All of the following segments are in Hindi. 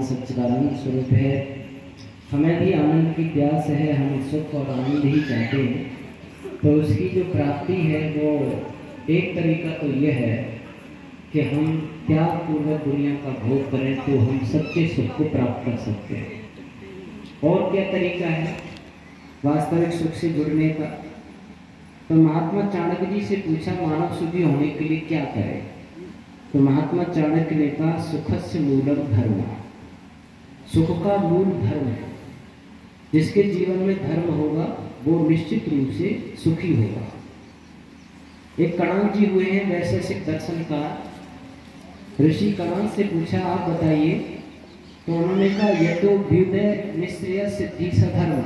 परमात्मा सच्चिदानंद स्वरूप है। हमें भी आनंद की प्यास है, हम सुख और आनंद ही चाहते हैं। तो उसकी जो प्राप्ति है वो एक तरीका तो यह है कि हम त्याग पूर्वक दुनिया का भोग करें तो हम सच्चे सुख को प्राप्त कर सकते हैं। और क्या तरीका है वास्तविक सुख से जुड़ने का? तो महात्मा चाणक्य जी से पूछा मानव सुखी होने के लिए क्या करें? तो महात्मा चाणक्य ने कहा सुखस्य मूलम धर्म। सुख का मूल धर्म है। जिसके जीवन में धर्म होगा वो निश्चित रूप से सुखी होगा। एक कणाक जी हुए हैं वैशेषिक दर्शन का। ऋषि कणाक से पूछा आप बताइए। तो उन्होंने कहा यतोभ्युदय निश्चय सिद्धि सधर्म।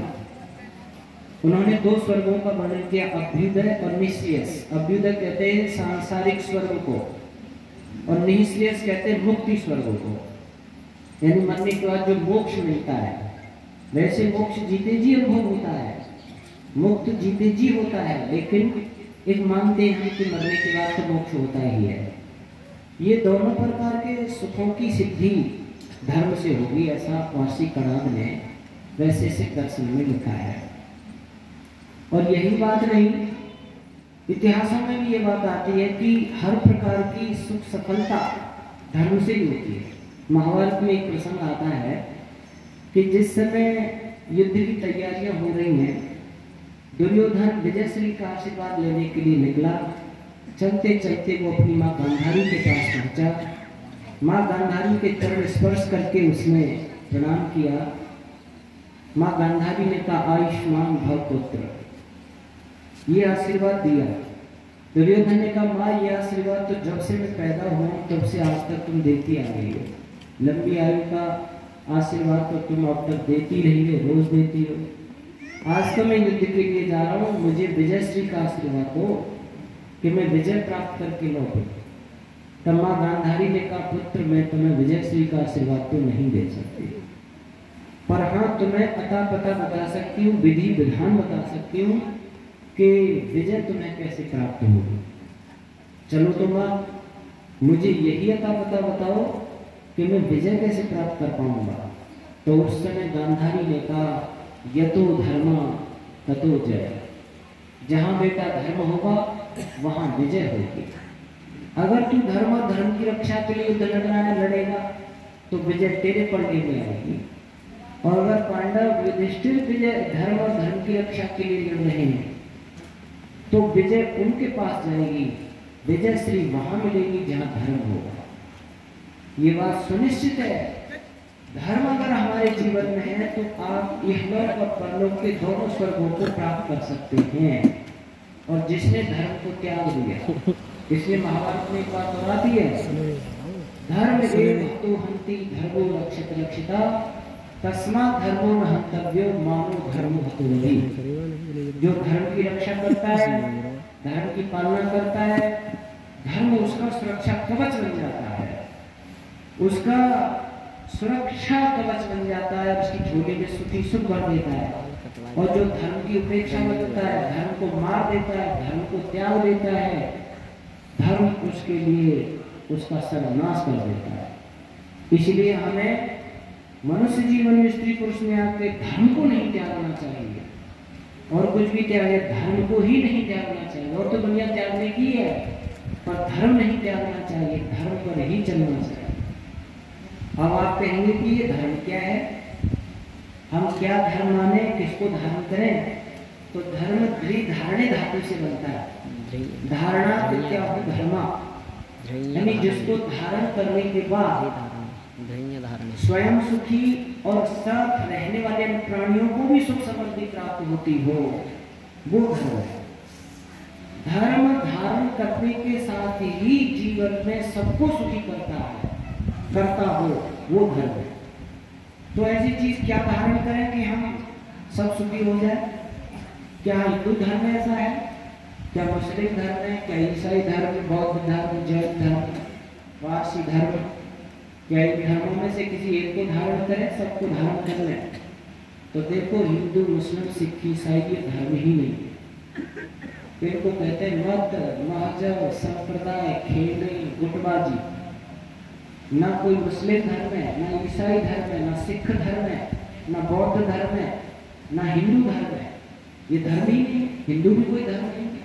उन्होंने दो स्वर्गों का वर्णन किया, अभ्युदय और निश्चयस। अभ्युदय कहते हैं सांसारिक स्वर्ग को और निश्चयस कहते हैं मुक्ति स्वर्ग को, यानी मरने के बाद जो मोक्ष मिलता है। वैसे मोक्ष जीते जी अनुभव होता है, मुक्त जीते जी होता है, लेकिन एक मानते हैं कि मरने के बाद तो मोक्ष होता ही है। ये दोनों प्रकार के सुखों की सिद्धि धर्म से होगी, ऐसा महर्षि कणाद ने वैशेषिक दर्शन में लिखा है। और यही बात नहीं, इतिहासों में भी ये बात आती है कि हर प्रकार की सुख सफलता धर्म से ही होती है। महाभारत में एक प्रसंग आता है कि जिस समय युद्ध की तैयारियां हो रही हैं, दुर्योधन विजयश्री का आशीर्वाद लेने के लिए निकला। चलते चलते वो अपनी माँ गांधारी के पास पहुंचा। माँ गांधारी के चरण स्पर्श करके उसने प्रणाम किया। माँ गांधारी ने कहा आयुष्मान भव पुत्र, ये आशीर्वाद दिया। दुर्योधन ने कहा माँ ये आशीर्वाद तो जब से मैं पैदा हुआ तब से आज तक तुम देती आ रही हो। लंबी आयु का आशीर्वाद तो तुम अब तक देती रही हो, रोज देती हो। आज तो मैं युद्ध के लिए जा रहा हूँ, मुझे विजयश्री का आशीर्वाद दो कि मैं विजय प्राप्त करके लौटूं। तब माँ गांधारी ने कहा पुत्र मैं तुम्हें विजयश्री का आशीर्वाद तो नहीं दे सकती, पर हाँ तुम्हें अता पता बता सकती हूँ, विधि विधान बता सकती हूँ कि विजय तुम्हें कैसे प्राप्त होगी। चलो तो माँ मुझे यही अता पता बताओ कि मैं विजय कैसे प्राप्त कर पाऊंगा। तो उस समय गांधारी ने कहा यतो धर्म ततो जय। जहां बेटा धर्म होगा वहां विजय होगी। अगर तू धर्म और धर्म की रक्षा के लिए युद्ध लड़ेगा तो विजय तेरे पलड़े में आएगी। और अगर पांडव युधिष्ठिर विजय धर्म और धर्म की रक्षा के लिए लड़ रहे हैं तो विजय उनके पास जाएगी। विजय श्री वहां मिलेगी जहां धर्म होगा। ये बात सुनिश्चित है। धर्म अगर हमारे जीवन में है तो आप इहलोक और परलोक के दोनों स्वर्गों को प्राप्त कर सकते हैं। और जिसने धर्म को त्याग दिया, इसलिए महाभारत में एक बात बताती है धर्म एव तो हंति धर्मो रक्षित रक्षिता तस्मात् धर्मो न हंतव्यो मानो धर्म हतोहि। जो धर्म की रक्षा करता है, धर्म की पालना करता है, धर्म उसका सुरक्षा कवच बन जाता है, उसका सुरक्षा कवच बन जाता है, उसकी झोली में सुखी सुख भर देता है। और जो धर्म की उपेक्षा करता है, धर्म को मार देता है, धर्म को त्याग देता है, धर्म उसके लिए उसका सर्वनाश कर देता है। इसलिए हमें मनुष्य जीवन में स्त्री पुरुष में आके धर्म को नहीं त्यागना चाहिए और कुछ भी त्यागे, धर्म को ही नहीं त्यागना चाहिए। और तो दुनिया त्यागने की है पर धर्म नहीं त्यागना चाहिए, धर्म पर ही चलना चाहिए। अब आप कहेंगे कि ये धर्म क्या है, हम क्या धर्म माने, किसको धारण करें? तो धर्म धारणे धातु से बनता है। धारणा प्रत्याहु धर्मा, यानी जिसको धारण करने के बाद स्वयं सुखी और साथ रहने वाले प्राणियों को भी सुख समृद्धि प्राप्त होती हो, वो धर्म है। धर्म धारण करने के साथ ही जीवन में सबको सुखी करता हो, वो धर्म है। तो ऐसी चीज क्या धारण करें कि हम सब सुखी हो जाए? क्या हिंदू धर्म ऐसा है? क्या मुस्लिम धर्म है? क्या ईसाई धर्म, बौद्ध धर्म, जैन धर्म, पारसी धर्म, क्या इन धर्मों में से किसी एक को धारण करें, सबको धारण कर लें? तो देखो हिंदू, मुस्लिम, सिख, ईसाई ये धर्म ही नहीं है। इनको कहते हैं मत, महजब, संप्रदाय, खेल, गुटबाजी। ना कोई मुस्लिम धर्म है, ना ईसाई धर्म है, ना सिख धर्म है, ना बौद्ध धर्म है, ना हिंदू धर्म है। ये धर्म ही नहीं, हिंदू भी कोई धर्म नहीं है।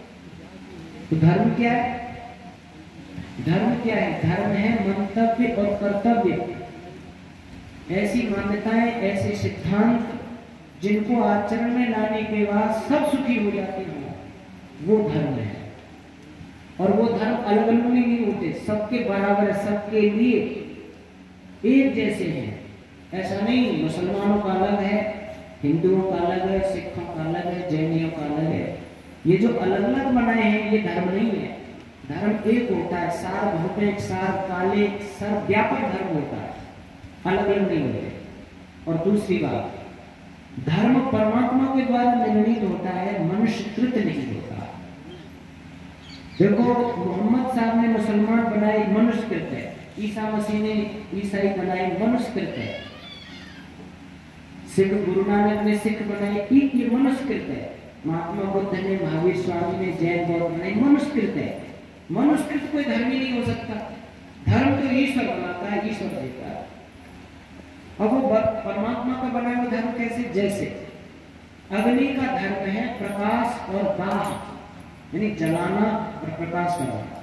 तो धर्म क्या है? धर्म क्या है? धर्म है मंतव्य और कर्तव्य, ऐसी मान्यताएं, ऐसे सिद्धांत जिनको आचरण में लाने के बाद सब सुखी हो जाते हैं, वो धर्म है। और वो धर्म अलग अलग नहीं होते, सबके बराबर, सबके लिए एक जैसे हैं। ऐसा नहीं मुसलमानों का अलग है, हिंदुओं का अलग है, सिखों का अलग है, जैनियों का अलग है। ये जो अलग अलग बनाए हैं ये धर्म नहीं है। धर्म एक होता है, सार्वभौमिक, सार्वकालिक, सर्वव्यापक धर्म होता है, अलग अलग नहीं होते। और दूसरी बात, धर्म परमात्मा के द्वारा निर्णित होता है, मनुष्यकृत नहीं होता। देखो मोहम्मद साहब ने मुसलमान बनाए, मनुष्यकृत है। ईसा मसीह ने ईसाई बनाए, मनुष्यकृत है। सिख गुरु नानक ने सिख बनाए, ये मनुष्यकृत है। महात्मा बुद्ध ने, महावीर स्वामी ने जैन बौद्ध बनाए, मनुष्यकृत है। मनुष्यकृत कोई धर्म ही नहीं हो सकता। धर्म तो ईश्वर बनाता है, ईश्वर देता है। अब वो परमात्मा का बनाया हुआ धर्म कैसे? जैसे अग्नि का धर्म है प्रकाश और दाह, यानी जलाना और प्रकाश कराना।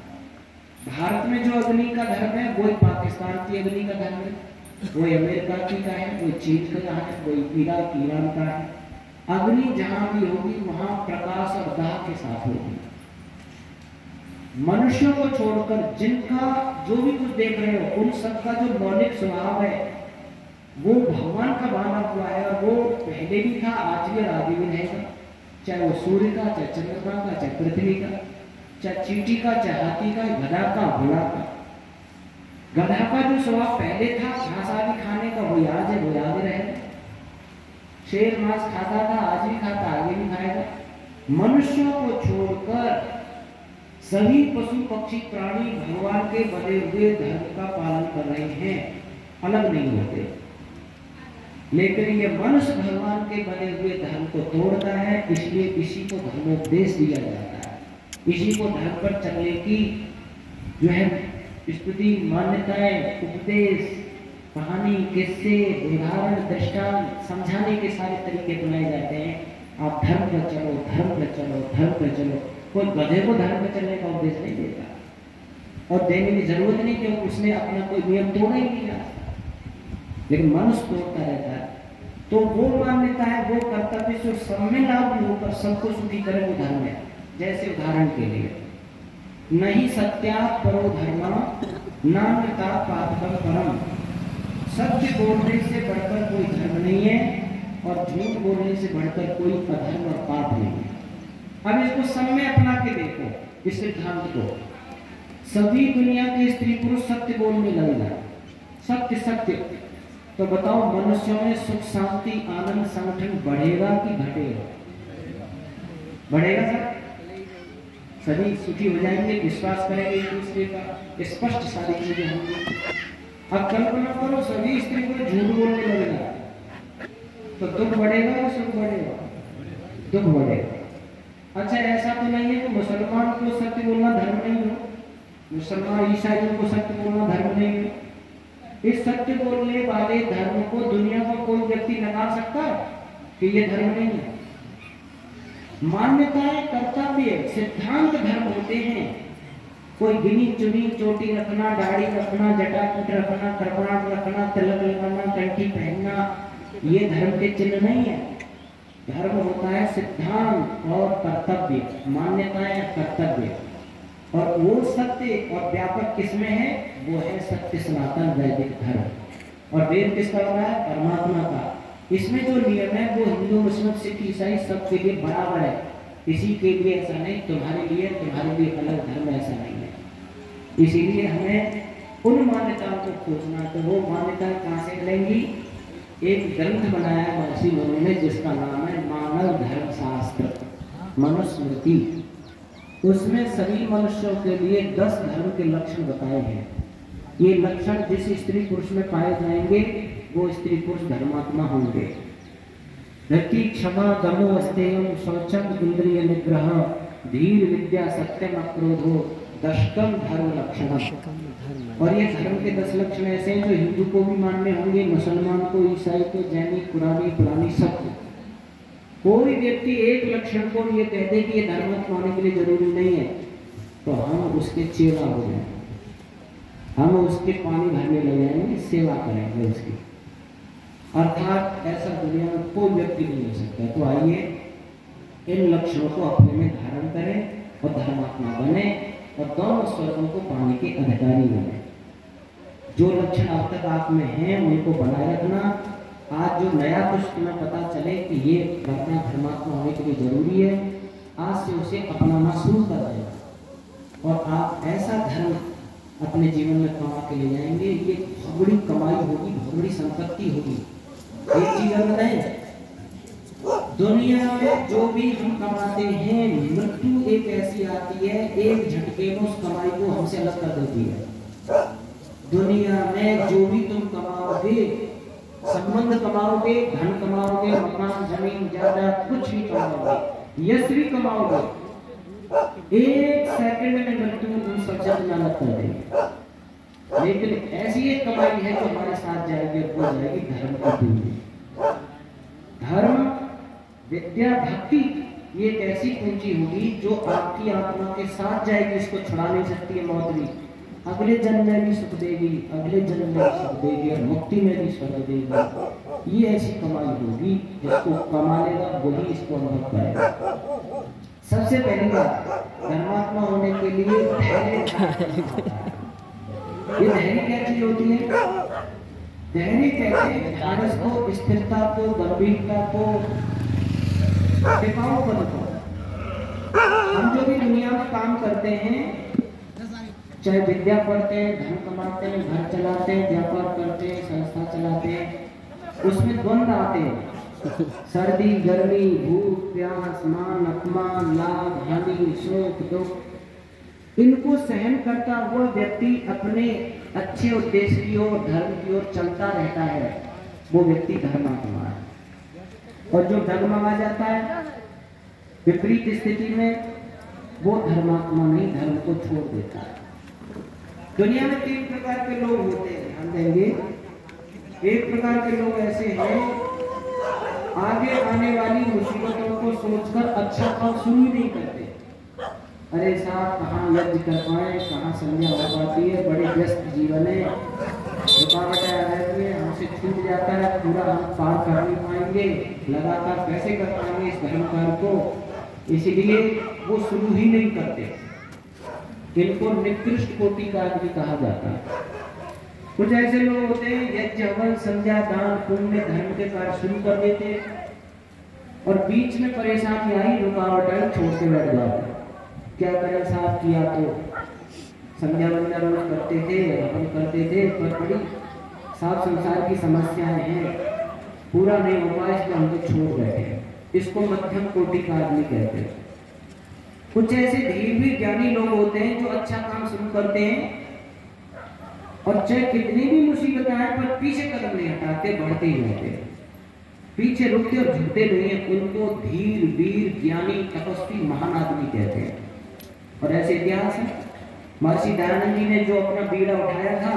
भारत में जो अग्नि का धर्म है वो पाकिस्तान की अग्नि का धर्म है, कोई अमेरिका की का है, कोई चीन का है, कोई ईरान का है। अग्नि जहां भी होगी वहां प्रकाश और दाह के साथ होगी। मनुष्यों को छोड़कर जिनका जो भी कुछ देख रहे हो, उन सबका जो मौलिक स्वभाव है वो भगवान का बना हुआ है। और वो पहले भी था, आज भी और आगे भी रहेगा। चाहे वो सूर्य का, चाहे चंद्रमा का, चाहे पृथ्वी का, चाहे चींटी का, चाहे हाथी का, गधा का, घोड़ा का। गधा का जो स्वभाव पहले था घास आदि खाने का, वो आज है, वो आगे रहेगा। शेर मांस खाता था, आज भी खाता, आगे भी खाएगा। मनुष्यों को छोड़कर सभी पशु पक्षी प्राणी भगवान के बने हुए धर्म का पालन कर रहे हैं, अलग नहीं होते। लेकिन ये मनुष्य भगवान के बने हुए धर्म को तोड़ता है, इसलिए इसी को धर्मोपदेश दिया जाता है। इसी को धर्म पर चलने की जो है स्तुति, मान्यताएं, उपदेश, कहानी, किस्से, उदाहरण, दृष्टांत समझाने के सारे तरीके अपनाए जाते हैं। आप धर्म पर चलो, धर्म पर चलो, धर्म पर चलो। कोई गधे को धर्म पर चलने का उपदेश नहीं देता और देने की जरूरत नहीं, क्योंकि उसने अपना कोई नियम तोड़ा ही नहीं है। लेकिन मनुष्य तोड़ता रहता है। तो वो मान्यता है, वो कर्तव्य जो सब में लागू होकर सबको सुखी करे, वो धर्म है। जैसे उदाहरण के लिए, नहीं सत्या परो धर्म नान्यता पापकम परम। सत्य बोलने से बढ़कर कोई धर्म नहीं है और झूठ बोलने से बढ़कर कोई अधर्म और पाप नहीं है। अब इसको सब में अपना के देखो, इस सिद्धांत को। सभी दुनिया के स्त्री पुरुष सत्य बोलने लगेगा, सत्य सत्य। तो बताओ मनुष्यों में सुख शांति आनंद संगठन बढ़ेगा कि घटेगा? बढ़ेगा सर? सभी सुखी हो जाएंगे, विश्वास करेंगे एक दूसरे का, स्पष्ट सारी चीजें होंगी। अब कल्पना करो सभी स्त्री को झूठ बोलने लगेगा, तो दुख बढ़ेगा या सुख बढ़ेगा? दुख बढ़ेगा। अच्छा ऐसा तो नहीं है कि मुसलमान को सत्य बोलना धर्म नहीं हो, मुसलमान ईसाइयों को सत्य बोलना धर्म नहीं हो। इस सत्य बोलने वाले धर्म को दुनिया का कोई व्यक्ति नकार सकता है कि ये धर्म नहीं है? मान्यताएं, कर्तव्य, सिद्धांत धर्म होते हैं। कोई गिनी चुनी चोटी रखना, दाढ़ी रखना, जटाजूट रखना, कर्पणाट रखना, तिलक लगाना, कंठी पहनना, ये धर्म के चिन्ह नहीं है। धर्म होता है सिद्धांत और कर्तव्य, मान्यताएं, कर्तव्य। और वो सत्य और व्यापक किसमें है? वो है सत्य सनातन वैदिक धर्म। और वेद किसका हो रहा है? परमात्मा का। इसमें जो नियम है वो हिंदू मुस्लिम सिख ईसाई सबके लिए बराबर है। किसी के लिए ऐसा नहीं, तुम्हारे लिए अलग धर्म, ऐसा नहीं है। इसीलिए हमें उन मान्यताओं को खोजना। तो वो मान्यताएं कहाँ से मिलेंगी? एक ग्रंथ बनाया है महर्षि मनु ने, जिसका नाम है मानव धर्म शास्त्र, मनुस्मृति। उसमें सभी मनुष्यों के लिए 10 धर्म के लक्षण बताए हैं। ये लक्षण जिस स्त्री पुरुष में पाए जाएंगे वो स्त्री पुरुष धर्मात्मा होंगे। रति, क्षमा, दमो, अस्तेयम, शौचम, इंद्रिय निग्रह, धीर, विद्या, सत्यम, अक्रोधो, दशकम धर्म लक्षण। और ये धर्म के 10 लक्षण ऐसे हैं जो हिंदू को भी मानने होंगे, मुसलमान को, ईसाई को, जैनी, पुरानी पुरानी सबको। कोई व्यक्ति एक लक्षण को ये कह दे कि ये धर्मात्मा होने के लिए जरूरी नहीं है, तो हम उसके चेला हो जाएंगे, हम उसके पानी भरने लग जाएंगे, सेवा करेंगे उसकी। अर्थात ऐसा दुनिया में कोई व्यक्ति नहीं हो सकता। तो आइए इन लक्षणों को अपने में धारण करें और धर्मात्मा बने और दोनों स्वर्गों को पाने के अधिकारी बने। जो लक्षण अब तक आप में हैं उनको बनाए रखना। आज जो नया कुछ तुम्हें पता चले कि ये करना धर्मात्मा होने के लिए जरूरी है, आज से उसे अपनाना शुरू कर देना और आप ऐसा धर्म अपने जीवन में कमा के ले जाएंगे। ये बहुत बड़ी कमाई होगी, बहुत बड़ी संपत्ति होगी। एक चीज बताएं, दुनिया में जो भी हम कमाते हैं, मृत्यु एक ऐसी आती है, एक झटके में उस कमाई को हमसे अलग कर देती है। दुनिया में जो भी तुम कमाओगे, संबंध कमाओगे, धन कमाओगे, मकान, जमीन, जायदाद, कुछ भी कमाओगे, यश भी कमाओगे, एक सेकंड में मृत्यु उन सबसे अलग कर देगी। लेकिन ऐसी एक कमाई है जो हमारे साथ जाएगी और वो जाएगी धर्म की पूंजी। धर्म, विद्या, भक्ति, ये एक ऐसी पूंजी होगी जो आपकी आत्मा के साथ जाएगी, इसको छुड़ा नहीं सकती है मौत भी। अगले जन्म में भी सुख देगी, अगले जन्म में भी सुख देगी और मुक्ति में भी स्वर्ग देगी। ये ऐसी कमाई होगी जिसको कमा लेगा वही इसको अनुभव करेगा। सबसे पहली बात, धर्मात्मा होने के लिए धैर्य। ये धैर्य क्या चीज होती है? धैर्य कहते हैं ध्यान को, स्थिरता को, गंभीरता को, टिकाऊपन को। हम जो भी दुनिया में काम करते हैं, चाहे विद्या पढ़ते हैं, धन कमाते हैं, घर चलाते हैं, व्यापार करते हैं, संस्था चलाते हैं, उसमें द्वंद्व आते हैं। सर्दी, गर्मी, भूख, प्यास, मान, अपमान, लाभ, हानि, सुख, दुख, इनको सहन करता हुआ व्यक्ति अपने अच्छे उद्देश्य की ओर, धर्म की ओर चलता रहता है, वो व्यक्ति धर्मात्मा है। और जो डगमगा जाता है विपरीत स्थिति में, वो धर्मात्मा नहीं, धर्म को छोड़ देता है। दुनिया में 3 प्रकार के लोग होते हैं, ध्यान देंगे। एक प्रकार के लोग ऐसे हैं, आगे आने वाली मुसीबतों को सोचकर अच्छा काम शुरू ही नहीं करते। अरे साहब, कहाँ यज्ञ कर पाए, कहाँ संध्या हो पाती है, बड़े व्यस्त जीवन है, रुकावटें आ रहती है, हमसे छूट जाता है, पूरा हम पार कर नहीं पाएंगे, लगातार कैसे कर पाएंगे इस धर्म कार्य को, इसलिए वो शुरू ही नहीं करते। इनको निकृष्ट कोटि का आदमी कहा जाता है। कुछ ऐसे लोग होते हैं, यज्ञ, हवन, संध्या, दान, पुण्य, धर्म के कार्य शुरू कर देते और बीच में परेशानी आई, रुकावट आई, छोड़ के बैठ जाते। क्या करें साहब, किया तो संध्या वंदना रोज करते थे, हवन करते थे, पर बड़ी साफ संसार की समस्याएं हैं, पूरा नहीं हो पाया, इसलिए हम तो छोड़ बैठे। इसको मध्यम कोटि का आदमी कहते हैं। कुछ ऐसे धीर भी ज्ञानी लोग होते हैं जो अच्छा काम शुरू करते हैं और चाहे कितनी भी मुसीबत आए पर पीछे कदम नहीं हटाते, बढ़ते ही रहते, पीछे रुकते और झुकते नहीं है। उनको धीर, वीर, ज्ञानी, तपस्वी, महान आदमी कहते हैं। और ऐसे इतिहास है, महर्षि दयानंद जी ने जो अपना बीड़ा उठाया था,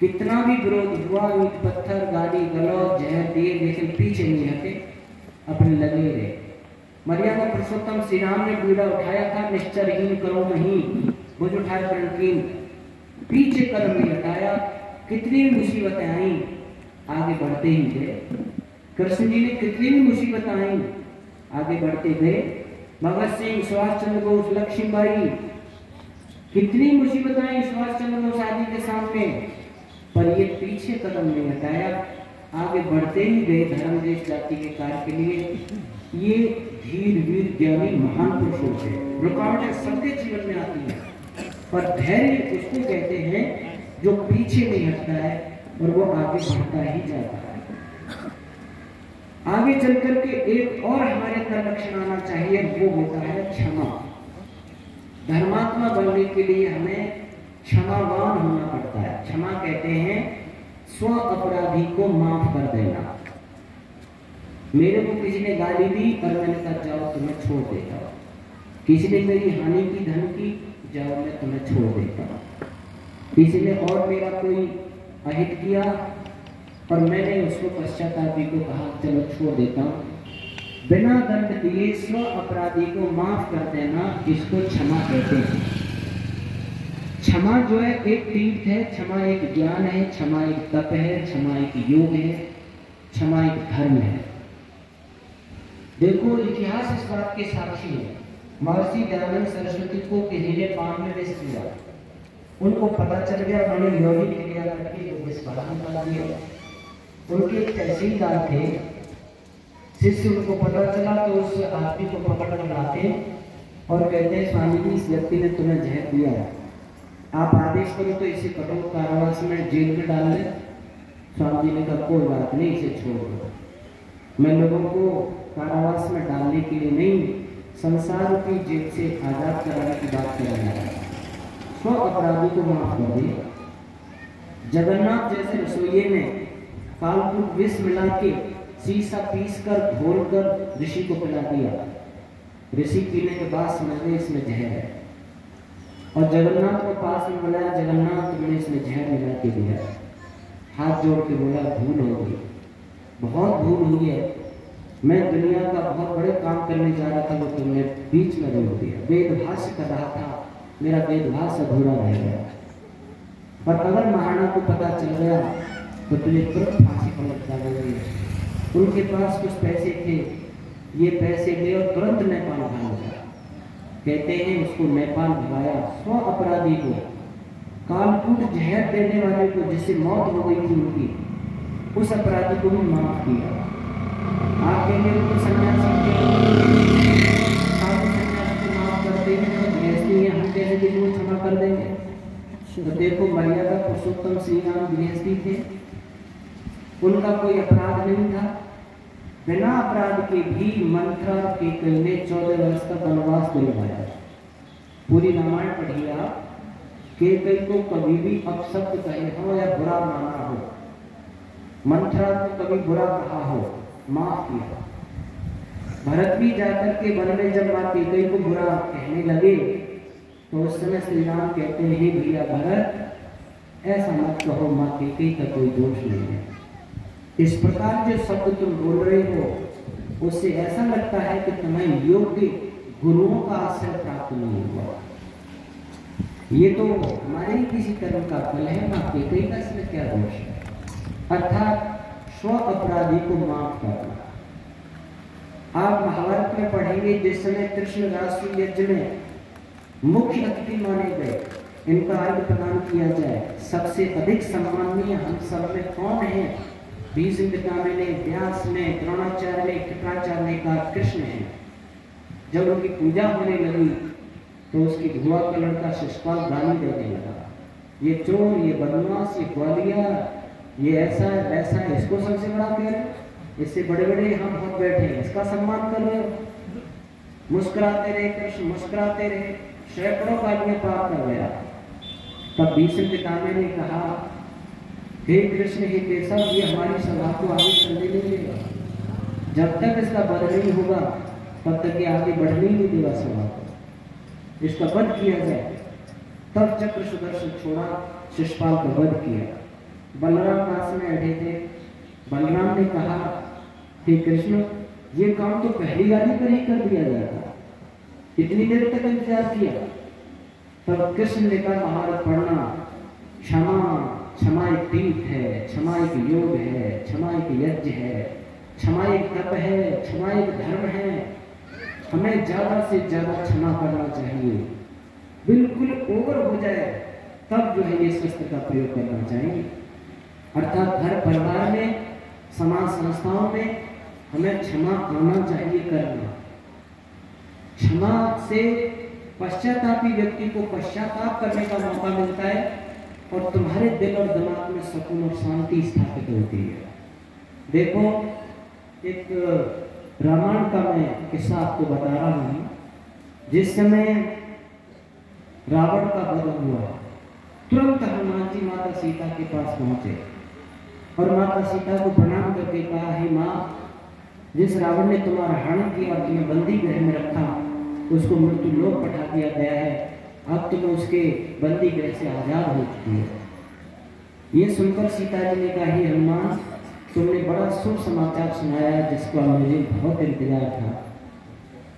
कितना भी विरोध हुआ, ईंट पत्थर, गाली गलौज, जहर दिए, लेकिन पीछे नहीं हटे, अपने लगे रहे। मर्यादा पुरुषोत्तम श्री राम ने बीड़ा उठाया था, निश्चरहीन करो नहीं, भुज उठाए प्रणकीन, पीछे कदम नहीं हटाया, कितनी भी मुसीबतें आई, आगे बढ़ते ही गए। कृष्ण जी ने कितनी भी मुसीबतें आई, आगे बढ़ते गए। भगत सिंह, सुभाष चंद्र बोस, लक्ष्मीबाई, कितनी मुसीबतें आई सुभाष चंद्र बोस आदि के सामने, पर ये पीछे कदम नहीं हटाया, आगे बढ़ते ही गए धर्म, देश, जाति के कार्य के लिए। ये धीर, वीर, ज्ञानी, महान पुरुष होते हैं। रुकावटें सबके जीवन में आती हैं, पर धैर्य उसको कहते हैं जो पीछे नहीं हटता है और वो आगे बढ़ता ही जाता है। आगे चल करके एक और हमारे अंदर लक्षण आना चाहिए, वो होता है क्षमा। धर्मात्मा बनने के लिए हमें क्षमावान होना पड़ता है। क्षमा कहते हैं स्व अपराधी को माफ कर देना। मेरे को किसी ने गाली दी और मैंने कहा जाओ तुम्हें छोड़ देता हूं, किसी ने मेरी हानि की, धन की, जाओ मैं तुम्हें छोड़ देता हूँ। किसी ने और मेरा कोई अहित किया और मैंने उसको पश्चातापी को कहा चलो छोड़ देता हूँ, बिना दंड दिए स्व अपराधी को माफ कर देना, इसको क्षमा कहते हैं। क्षमा जो है एक तीर्थ है, क्षमा एक ज्ञान है, क्षमा एक तप है, क्षमा एक योग है, क्षमा एक धर्म है। देखो इतिहास इस बात के साक्षी है। महर्षि दयानंद सरस्वती को किसी ने पान में विष दिया, उनको पता चल गया, उन्होंने यौगिक क्रिया करके वो विष बाहर निकाल दिया। उनके एक तहसीलदार थे, शिष्य उनको पता चला तो उस आदमी को पकड़ कर लाते और कहते हैं स्वामी जी इस व्यक्ति ने तुम्हें जहर दिया है, आप आदेश करो तो इसे कठोर कारावास में जेल में डाल दें। स्वामी जी ने कहा कोई बात नहीं, इसे छोड़ दो, मैं लोगों को कारावास में डालने के लिए नहीं, संसार की जेल से आजाद कराने की बात कराना है। स्व अपराधी को माफ कर दिया। जगन्नाथ जैसे रसोइये ने कालकूट विष मिला के शीशा पीस कर घोल कर ऋषि को पिला दिया। ऋषि पीने के बाद समझ गए इसमें जहर है और जगन्नाथ को पास में बुलाया, जगन्नाथ तुमने इसमें जहर मिला के दिया। हाथ जोड़ के बोला भूल हो गई, बहुत भूल हुई है, मैं दुनिया का बहुत बड़े काम करने जा रहा था, वो तुमने बीच में रोक दिया। वेदभाष्य कर रहा था, मेरा वेदभाष्य अधूरा रह गया। पर अगर महाराणा को पता चल गया तो तुझे तुरंत फांसी पर लटका देंगे। उनके पास कुछ पैसे थे, ये पैसे ले और तुरंत नेपाल भाग गया। कहते हैं उसको नेपाल भगाया। स्व अपराधी को, कालकूट जहर देने वाले को, जिससे मौत हो गई थी उनकी, उस अपराधी को भी माफ किया। आप कहेंगे तो सन्यासी को माफ करते हैं तो गृहस्थी है, हम कैसे किसी को क्षमा कर देंगे? तो देखो मर्यादा पुरुषोत्तम श्री राम गृहस्थी थे, उनका कोई अपराध नहीं था, बिना अपराध के भी मंत्रा के कई ने 14 वर्ष का वनवास दिलवाया। पूरी रामायण पढ़िए आप, के कई को कभी भी अपशब्द कहे हो या बुरा माना हो, मंत्रा को कभी बुरा कहा हो, माफ किया। भरत भी जाकर के वन में जब माँ केकई को बुरा कहने लगे तो उस समय श्री राम कहते हैं भैया भरत ऐसा मत कहो, माँ केकई का कोई दोष नहीं है। इस प्रकार जो शब्द तुम बोल रहे हो उससे ऐसा लगता है कि तुम्हें योग्य गुरुओं का आश्रय प्राप्त नहीं हुआ। ये तो हमारे ही किसी कर्म का फल है, माँ केकई का इसमें क्या दोष है? अर्थात स्व अपराधी को माफ करना। आप महाभारत में पढ़ेंगे जिस समय कृष्ण राष्ट्रीय यज्ञ में मुख्य अतिथि माने गए, इनका अर्घ प्रदान किया जाए, सबसे अधिक सम्माननीय हम सब में कौन है? भीष्म पितामह ने, व्यास ने, द्रोणाचार्य ने, कृपाचार्य ने कहा कृष्ण है। जब उनकी पूजा होने लगी तो उसकी बुआ का लड़का शिशुपाल गाली देने लगा, ये चोर, ये बदमाश, ये ग्वालिया, ये ऐसा है वैसा है, इसको सबसे बड़ा कह रहे, इससे बड़े बड़े हम बहुत बैठे हैं, इसका सम्मान कर रहे हो। मुस्कुराते रहे कृष्ण, मुस्कुराते रहे, सैकड़ों गालियां पार कर गया। तब भीष्म पितामह ने कहा हे कृष्ण, हे केशव, ये हमारी सभा को आगे चलने नहीं देगा, जब तक इसका वध नहीं होगा तब तक ये आगे बढ़ने ही नहीं देगा सभा को, इसका वध किया जाए। तब चक्र सुदर्शन छोड़ा, शिशुपाल का वध किया। बलराम पास में बैठे थे, बलराम ने कहा हे कृष्ण, ये काम तो पहली गाली पर ही कर दिया जाता, इतनी देर तक इंतजार किया। तब कृष्ण ने कहा महाभारत पढ़ना, क्षमा, क्षमा एक तीर्थ है, क्षमा एक योग है, क्षमा एक यज्ञ है, क्षमा एक तप है, क्षमा एक धर्म है, हमें ज्यादा से ज्यादा क्षमा करना चाहिए। बिल्कुल ओवर हो जाए तब जो है ये शस्त्र का प्रयोग करना चाहिए। अर्थात घर परिवार में, समाज संस्थाओं में हमें क्षमा आना चाहिए करना। क्षमा से पश्चातापी व्यक्ति को पश्चाताप करने का मौका मिलता है और तुम्हारे दिल और दिमाग में सुकून और शांति स्थापित होती है। देखो एक रामायण का मैं किस्सा आपको बता रहा हूँ। जिस समय रावण का वध हुआ, तुरंत हनुमान जी माता सीता के पास पहुंचे और माता सीता को प्रणाम करके कहा, हे माँ, जिस रावण ने तुम्हारा हरण किया और तुम्हें बंदी गृह में रखा, उसको मृत्यु लोक पठा दिया गया है, अब तुम उसके बंदी गृह से आजाद हो चुकी है। ये सुनकर सीता जी ने कहा, हे हनुमान, तुमने बड़ा शुभ समाचार सुनाया जिसका मुझे बहुत इंतजार था।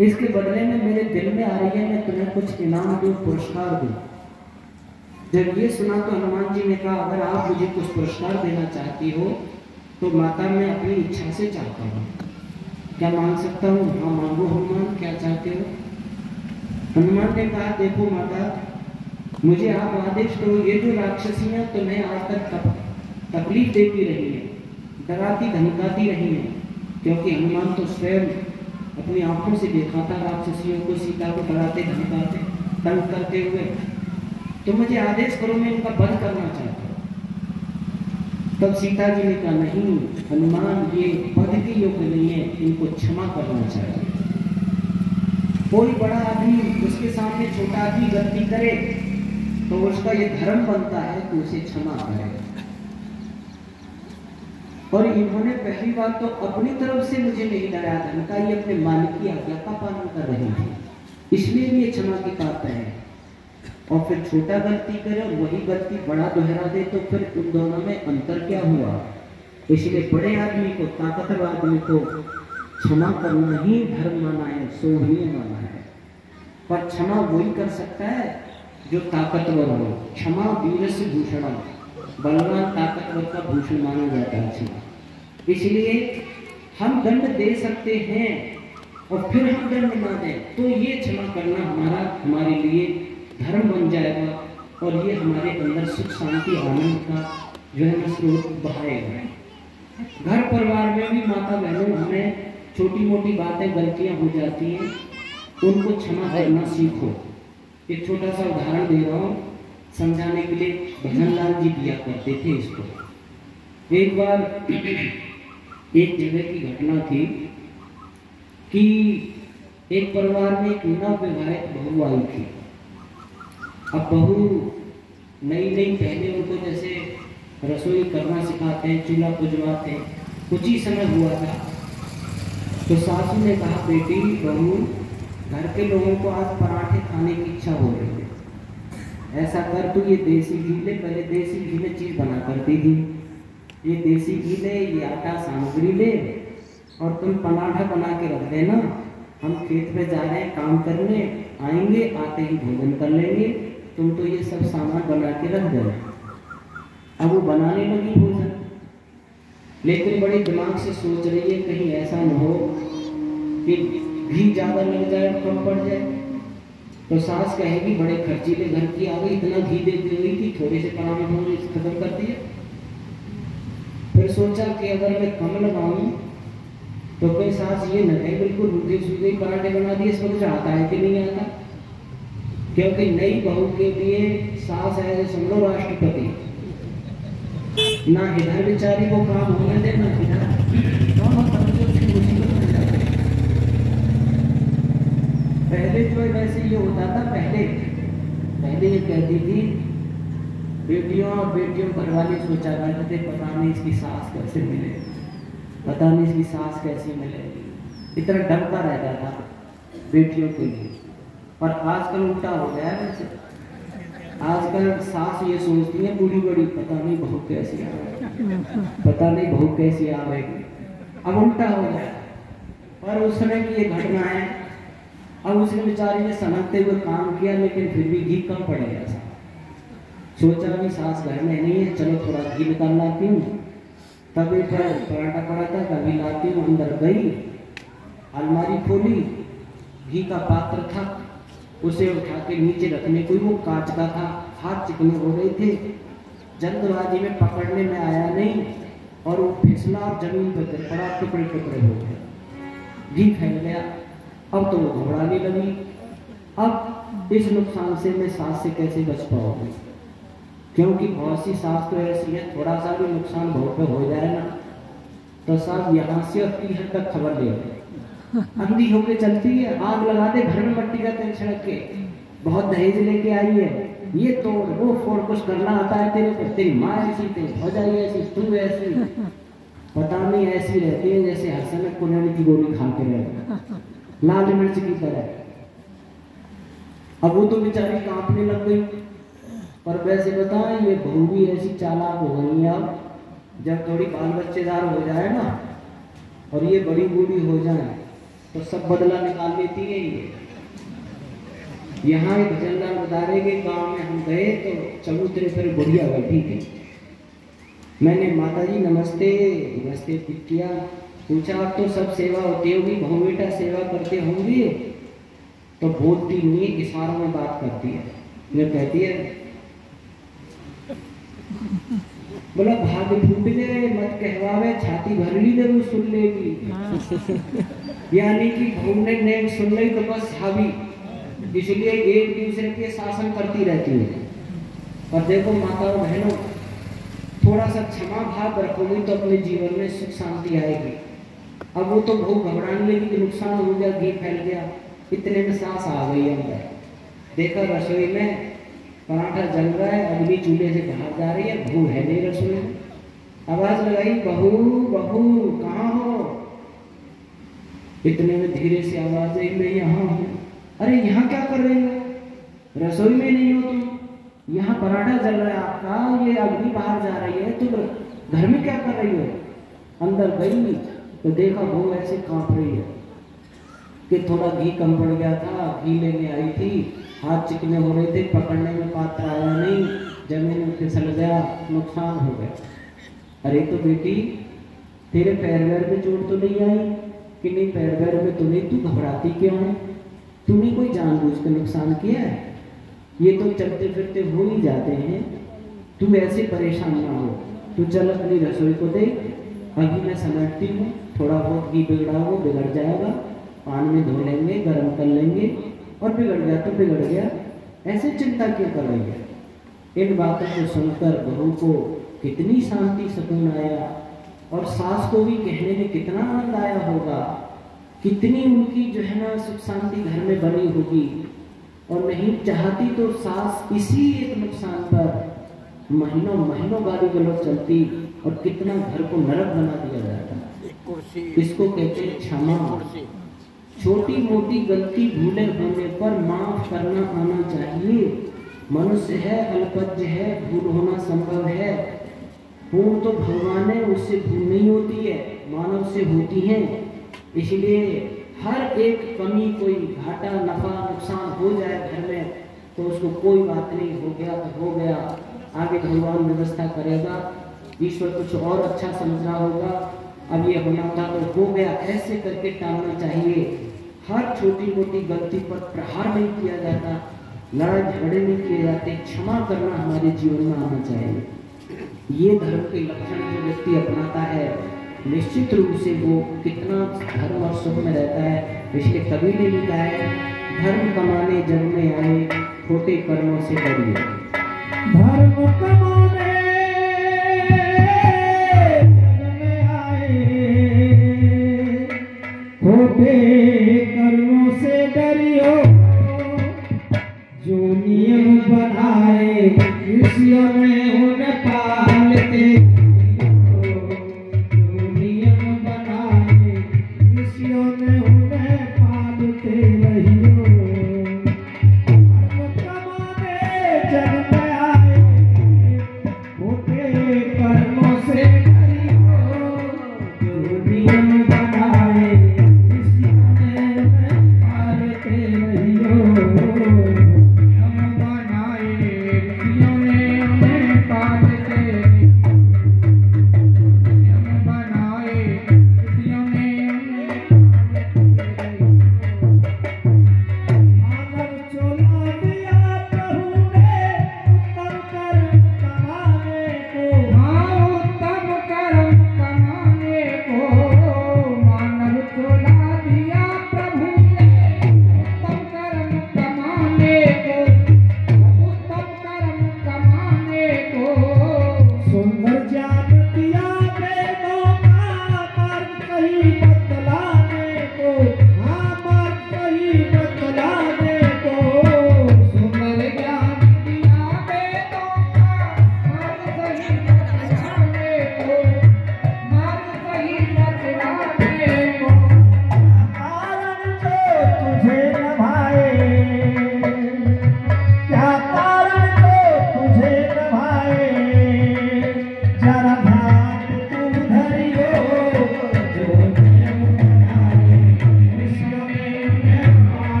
इसके बदले में मेरे दिल में आ रही है मैं तुम्हें कुछ इनाम दूं, पुरस्कार दूं। जब ये सुना तो हनुमान जी ने कहा, अगर आप मुझे कुछ पुरस्कार देना चाहती हो तो माता मैं अपनी इच्छा से चाहता हूँ, क्या मांग सकता हूँ? हाँ मांगो हनुमान, क्या चाहते हो? हनुमान ने कहा, देखो माता, मुझे आप आदेश करो, ये जो राक्षसियां तुम्हें आज तक तकलीफ देती रही है, डराती धमकाती रही है, क्योंकि हनुमान तो स्वयं अपनी आंखों से देखा था राक्षसियों को, सीता को डराते धमकाते तंग करते हुए, तो मुझे आदेश करो, मैं इनका वध करना चाहता हूँ। तब सीता जी ने कहा, नहीं हनुमान, ये वध के योग्य नहीं है, इनको क्षमा करना चाहिए। कोई बड़ा आदमी उसके सामने छोटा आदमी गलती करे तो उसका ये धर्म बनता है कि उसे क्षमा करे। और इन्होंने पहली बार तो अपनी तरफ से मुझे नहीं डराया धमका, ये अपने मालिक की आज्ञा का पालन कर रही थी, इसलिए भी ये क्षमा के पात्र है। और फिर छोटा गलती करे और वही गलती बड़ा दोहरा दे तो फिर उन दोनों में अंतर क्या हुआ? इसलिए बड़े आदमी को, ताकतवर आदमी को क्षमा करना ही धर्म माना है, सोहनीय माना है। पर क्षमा वही कर सकता है जो ताकतवर हो। क्षमा वीरस्य भूषणम, बलवान ताकतवर का भूषण माना जाता है। इसलिए हम दंड दे सकते हैं और फिर हम दंड ना दें तो ये क्षमा करना हमारे लिए धर्म बन जाएगा, और ये हमारे अंदर सुख शांति आनंद का जो है ना स्रोत बढ़ाएगा। घर परिवार में भी माता बहनों, हमें छोटी मोटी बातें गलतियां हो जाती हैं, उनको क्षमा करना सीखो। एक छोटा सा उदाहरण दे रहा हूँ समझाने के लिए। भजन लाल जी दिया करते थे इसको। एक बार एक जगह की घटना थी कि एक परिवार में एक नवविवाहित बहू आई थी। अब बहू नई नई, पहले उनको जैसे रसोई करना सिखाते हैं, चूल्हा पुजवाते हैं, कुछ ही समय हुआ था। तो सासू ने कहा, बेटी बहू, घर के लोगों को आज पराठे खाने की इच्छा हो रही है, ऐसा कर तू ये देसी घी ले, पहले देसी घी में चीज़ बना करती थी, ये देसी घी ले, ये आटा सामग्री ले और तुम पराठा बना के रख देना, हम खेत में जा रहे हैं काम करने, आएंगे आते ही भोजन कर लेंगे, तुम तो ये सब सामान बना के रख देना। अब वो बनाने लगी भोजन, लेकिन बड़े दिमाग से सोच रही है कहीं ऐसा न हो कि घी ज़्यादा लग जाए और कम पड़ जाए। तो सास कहेगी, बड़े खर्चीले घर की आ गई, इतना घी देती हुई कि थोड़े से पराठे बनाने खत्म कर दिए। फिर सोचा कि अगर मैं कम लगाऊं तो कोई सास ये न कहे बिल्कुल रूखी सूखी पराठे बना दिए, इसमें कुछ आता है कि नहीं आता। क्योंकि नई बहू के लिए सास है समझो राष्ट्रपति, ना इधर बेचारी को काम होने दे ना इधर, दोनों तरफ से उसकी मुसीबत मिल जाती है। पहले जो वैसे ये होता था, पहले ये कहती थी बेटियों और बेटियों घरवाले सोचा करते थे, पता नहीं इसकी सास कैसे मिले, पता नहीं इसकी सास कैसे मिलेगी, इतना डरता रहता था बेटियों के लिए। पर आजकल उल्टा हो गया है। वैसे आजकल सास ये सोचती है बूढ़ी बड़ी, पता नहीं बहू कैसी आएगी, पता नहीं बहू कैसी आएगी। अब उल्टा हो गया। और उस समय की ये घटना है। अब उसने बेचारी ने समझते हुए काम किया, लेकिन फिर भी घी कम पड़ गया था। सोचा भी सास घर में नहीं है, चलो थोड़ा घी निकाल लाती हूँ। तभी पर पराठा पड़ा था, कभी लाती हूँ, अंदर गई, अलमारी खोली, घी का पात्र था, उसे उठा के नीचे रखने कोई, वो कांच का था, हाथ चिकने हो रहे थे, जल्दबाजी में पकड़ने में आया नहीं और वो फिसला और जमीन पर गिर पड़ा, टुकड़े टुकड़े हो गए, घी फैल गया। अब तो वो घबराने लगी। अब इस नुकसान से मैं सास से कैसे बच पाऊंगी, क्योंकि बहुत सी सास तो ऐसी है, थोड़ा सा भी नुकसान बहुत पे हो जाए ना तो सास यहाँ से अपनी हद तक खबर ले अंधी होके चलती है, आग लगा दे घर में, मट्टी का तेल छिड़क के, बहुत दहेज लेके आई है, ये तोड़ वो फोड़, कुछ करना आता है तेरे को, तेरी माँ ऐसी, तेरी भौजाई ऐसी, तू ऐसी, पता नहीं ऐसी रहती है जैसे हर समय कुनैनी की गोली खा के रहती, लाल मिर्च की तरह। अब वो तो बेचारी कांपने लग गई। पर वैसे बताएं, ये बहू भी ऐसी चालाक हो गई है। अब जब थोड़ी बाल बच्चेदार हो जाए ना और ये बड़ी बूढ़ी हो जाए तो सब बदला निकाल लेती है ये। यहाँ एक भजनलाल बता रहे कि गाँव में हम गए तो चबूतरे पर बुढ़िया बैठी थी। मैंने माता जी नमस्ते नमस्ते किया, पूछा आप तो सब सेवा होती होगी, बहू बेटा सेवा करते होंगे? तो बोलती नहीं, इशारों में बात करती है। ये कहती है, बोला भाग फूट गए मत कहवावे, छाती भर ली जरूर सुन लेगी। यानी कि बहू ने नेक सुन ली तो बस हावी, इसलिए एक दूसरे के शासन करती रहती है। और देखो माता और बहनों, थोड़ा सा क्षमा भाव रखोगी तो अपने जीवन में सुख शांति आएगी। अब वो तो बहुत घबराने लगी कि नुकसान हो गया, घी फैल गया, इतने में सांस आ गई अंदर। देखा रसोई में पराठा जल रहा है, अगली चूल्हे से बाहर जा रही है, बहू है नहीं रसोई में। आवाज लगाई, बहू बहू कहाँ हो? इतने में धीरे से आवाज आई, मैं यहाँ हूँ। अरे यहाँ क्या कर रही हो? रसोई में नहीं हो तुम, यहाँ पराठा जल रहा है आपका, ये अग्नि बाहर जा रही है, तुम घर में क्या कर रही हो? अंदर गई तो देखा बहू ऐसे कांप रही है कि थोड़ा घी कम पड़ गया था, घी लेने आई थी, हाथ चिकने हो रहे थे, पकड़ने में पात्र आया नहीं, जमीन में फिसल गया, नुकसान हो गया। अरे तो बेटी तेरे पैर वैर में चोट तो नहीं आई? कि नहीं पैर वैर में तो नहीं, तू घबराती क्यों है? तूने कोई जानबूझ कर नुकसान किया है? ये तो चलते फिरते हो ही जाते हैं, तू ऐसे परेशान ना हो। तू चल अपनी रसोई को देख, अभी मैं समेटती हूँ, थोड़ा बहुत घी बिगड़ा वो बिगड़ जाएगा, पानी में धो लेंगे, गर्म कर लेंगे, और बिगड़ गया तो बिगड़ गया, ऐसे चिंता क्यों कर रही है? इन बातों को सुनकर बहू को कितनी शांति सुकून आया, और सास को भी कहने में कितना आनंद आया होगा, कितनी उनकी जो है ना सुख शांति घर में बनी होगी। और नहीं चाहती तो सास इसी एक नुकसान पर महीनों महीनों गाली गलौज चलती और कितना घर को नरक बना दिया जाता। इसको कहते हैं क्षमा। छोटी मोटी गलती भूले होने पर माफ करना आना चाहिए। मनुष्य है, अल्पज्ञ है, भूल होना संभव है। पूर्ण तो भगवान है, उससे भूल नहीं होती है, मानव से होती है। इसलिए हर एक कमी, कोई घाटा नफा नुकसान हो जाए घर में तो उसको कोई बात नहीं, हो गया तो हो गया, आगे भगवान व्यवस्था करेगा, ईश्वर कुछ और अच्छा समझ रहा होगा, अब ये होना था तो हो गया, ऐसे करके टालना चाहिए। हर छोटी मोटी गलती पर प्रहार नहीं किया जाता, लड़ाई झगड़े नहीं किए जाते, क्षमा करना हमारे जीवन में आना चाहिए। ये धर्म के लक्षण जो व्यक्ति अपनाता है निश्चित रूप से वो कितना धर्म और सुख में रहता है। इसलिए कवि ने लिखा है, धर्म कमाने जग में आए, खोटे कर्मों से डरिए। धर्म कमाने जग में आए, खोटे कर्मों से डरियो। जो नियम बनाए ऋषियों ने उन्हें पालते,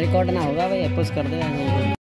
रिकॉर्ड ना होगा भाई, पुश कर दे।